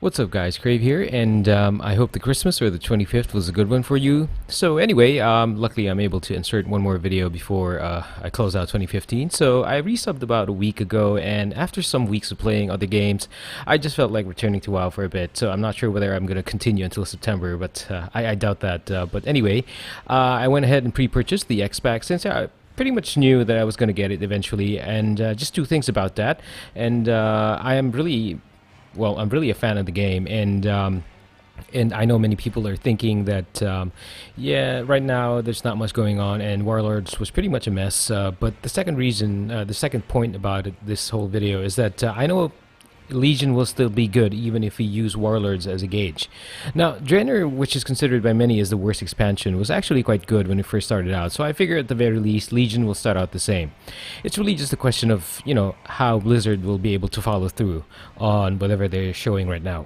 What's up guys, Crave here, and I hope the Christmas or the 25th was a good one for you. So anyway, luckily I'm able to insert one more video before I close out 2015. So I resubbed about a week ago, and after some weeks of playing other games, I just felt like returning to WoW for a bit. So I'm not sure whether I'm going to continue until September, but I doubt that. But anyway, I went ahead and pre-purchased the X-Pack since I pretty much knew that I was going to get it eventually, and just two things about that. And I'm really a fan of the game, and I know many people are thinking that, yeah, right now there's not much going on, and Warlords was pretty much a mess. But the second reason, the second point about this whole video is that I know Legion will still be good even if we use Warlords as a gauge. Now, Draenor, which is considered by many as the worst expansion, was actually quite good when it first started out, so I figure at the very least Legion will start out the same. It's really just a question of, how Blizzard will be able to follow through on whatever they're showing right now.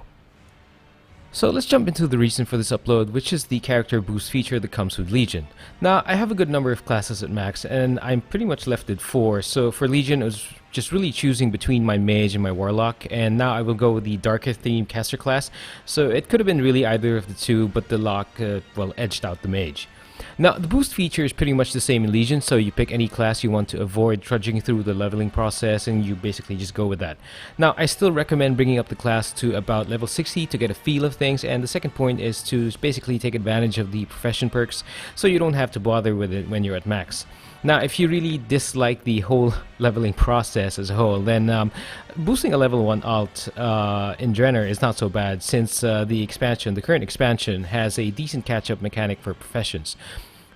So let's jump into the reason for this upload, which is the character boost feature that comes with Legion. Now, I have a good number of classes at max, and I'm pretty much left at 4, so for Legion it was just really choosing between my mage and my warlock, and now I will go with the darker theme caster class, so it could have been really either of the two, but the lock, edged out the mage. Now, the boost feature is pretty much the same in Legion, so you pick any class you want to avoid trudging through the leveling process, and you basically just go with that. Now, I still recommend bringing up the class to about level 60 to get a feel of things, and the second point is to basically take advantage of the profession perks, so you don't have to bother with it when you're at max. Now, if you really dislike the whole leveling process as a whole, then boosting a level 1 alt in Draenor is not so bad, since the current expansion, has a decent catch-up mechanic for professions.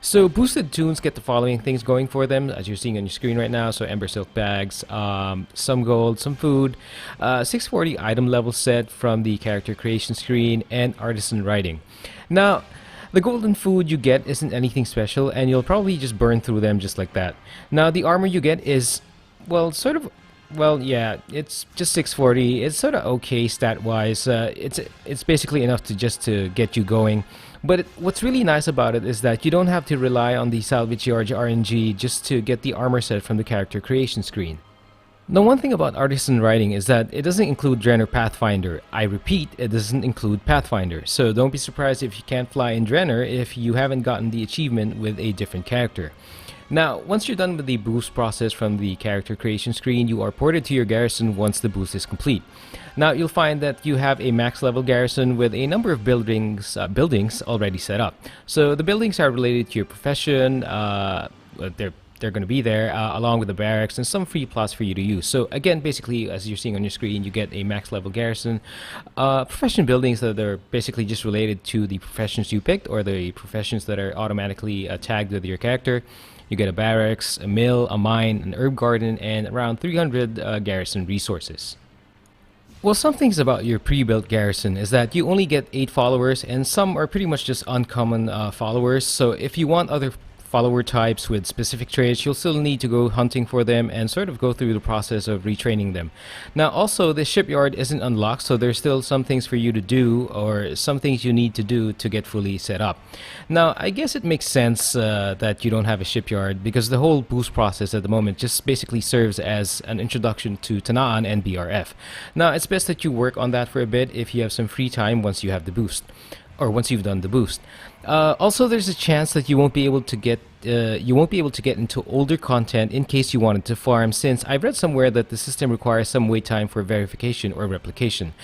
So boosted tunes get the following things going for them, as you're seeing on your screen right now. So Ember Silk bags, some gold, some food, 640 item level set from the character creation screen, and artisan writing. Now, the golden food you get isn't anything special, and you'll probably just burn through them just like that. Now, the armor you get is, it's just 640. It's sort of okay stat-wise. It's basically enough to get you going. But what's really nice about it is that you don't have to rely on the salvage yard RNG just to get the armor set from the character creation screen. Now, one thing about artisan writing is that it doesn't include Draenor Pathfinder. I repeat, it doesn't include Pathfinder, so don't be surprised if you can't fly in Draenor if you haven't gotten the achievement with a different character. Now, once you're done with the boost process from the character creation screen, you are ported to your garrison once the boost is complete. Now, you'll find that you have a max level garrison with a number of buildings already set up. So the buildings are related to your profession, they're going to be there, along with the barracks and some free plots for you to use. So again, basically, as you're seeing on your screen, you get a max level garrison, profession buildings that are basically just related to the professions you picked, or the professions that are automatically tagged with your character. You get a barracks, a mill, a mine, an herb garden, and around 300 garrison resources. Well, some things about your pre-built garrison is that you only get 8 followers, and some are pretty much just uncommon followers. So if you want other follower types with specific traits, you'll still need to go hunting for them and sort of go through the process of retraining them. Now, also, the shipyard isn't unlocked, so there's still some things for you to do, or some things you need to do to get fully set up. Now, I guess it makes sense that you don't have a shipyard, because the whole boost process at the moment just basically serves as an introduction to Tanaan and BRF. Now, it's best that you work on that for a bit if you have some free time once you have the boost, or once you've done the boost. Also, there's a chance that you won't be able to get into older content in case you wanted to farm, since I've read somewhere that the system requires some wait time for verification or replication.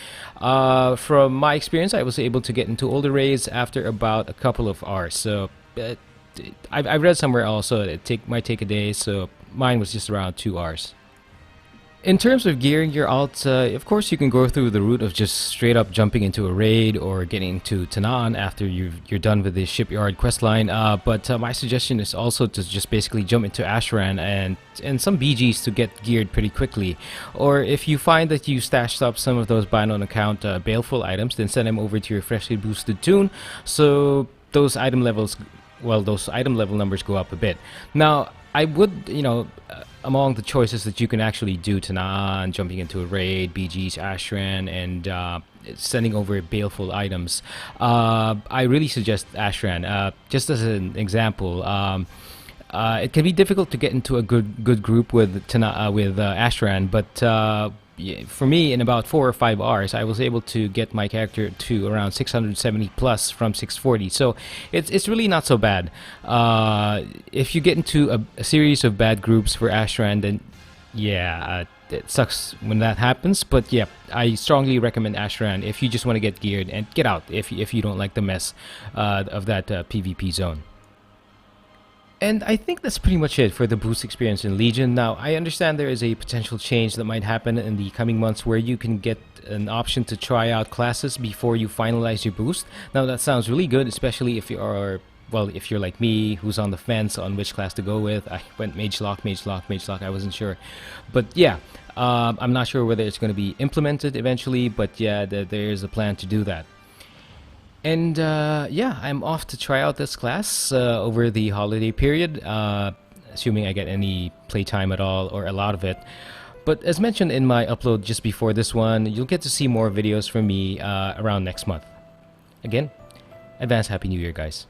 From my experience, I was able to get into older raids after about a couple of hours. So I've read somewhere also that it might take a day, so mine was just around 2 hours. In terms of gearing your alt, of course you can go through the route of just straight up jumping into a raid or getting to Tanaan after you're done with the shipyard questline, but my suggestion is also to just basically jump into Ashran and some BGs to get geared pretty quickly. Or if you find that you stashed up some of those buy on account baleful items, then send them over to your freshly boosted tune, so those item level numbers go up a bit. Now, I would, among the choices that you can actually do Tanaan, jumping into a raid, BG's, Ashran, and sending over baleful items, I really suggest Ashran. Just as an example, it can be difficult to get into a good group with Ashran, but for me, in about 4 or 5 hours, I was able to get my character to around 670 plus from 640. So it's really not so bad. If you get into a series of bad groups for Ashran, then yeah, it sucks when that happens. But yeah, I strongly recommend Ashran if you just want to get geared and get out if you don't like the mess of that PvP zone. And I think that's pretty much it for the boost experience in Legion. Now, I understand there is a potential change that might happen in the coming months where you can get an option to try out classes before you finalize your boost. Now, that sounds really good, especially if you are, well, if you're like me, who's on the fence on which class to go with. I went Mage Lock, I wasn't sure. But yeah, I'm not sure whether it's going to be implemented eventually, but yeah, there's a plan to do that. And yeah, I'm off to try out this class over the holiday period, assuming I get any playtime at all or a lot of it. But as mentioned in my upload just before this one, you'll get to see more videos from me around next month. Again, advance Happy New Year, guys.